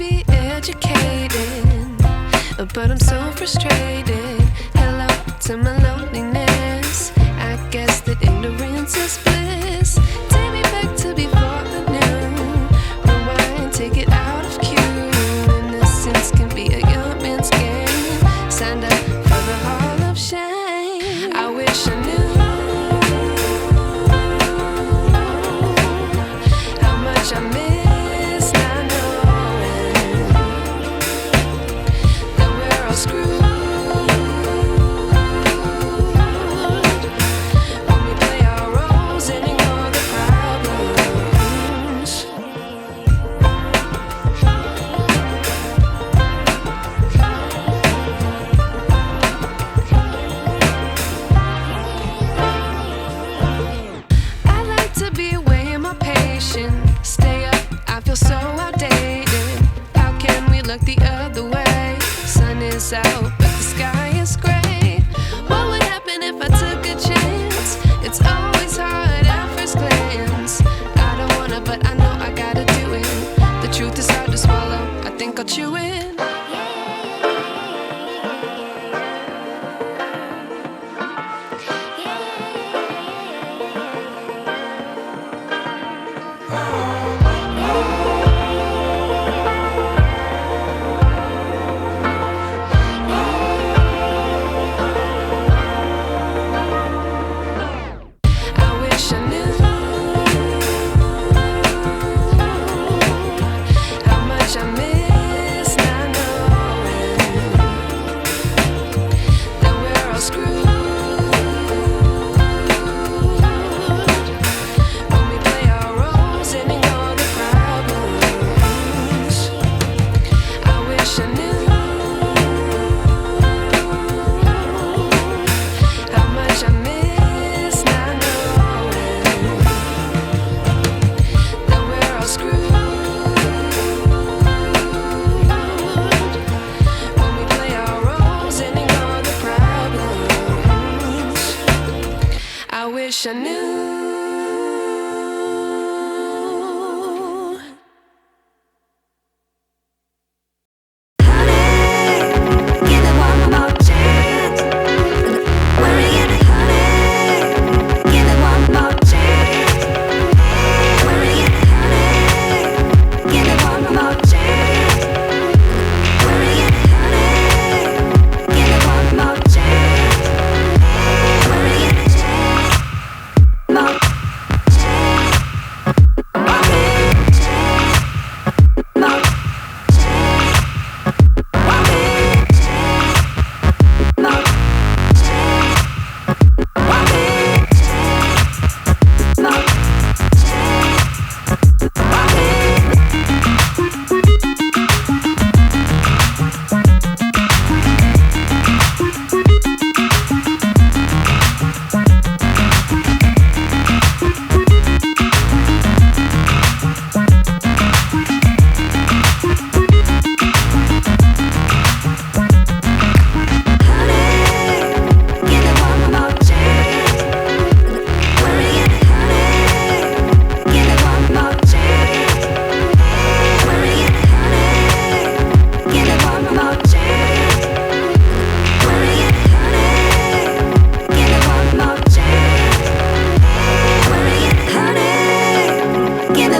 be educated, but I'm so frustrated. Hello to my loneliness. I guess that ignorance is bliss. Take me back to before I knew. Rewind, take it out of cue. Innocence can be a young man's game. Signed up for the hall of shame. I wish I knew how much I miss not knowing that we're all screwed. Stay up, I feel so outdated. How can we look the other way? Sun is out, but the sky is gray. What would happen if I took a chance? It's always hard at first glance. I don't wanna, but I know I gotta do it. The truth is hard to swallow, I think I'll chew it. I wish I knew.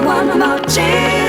One more chance.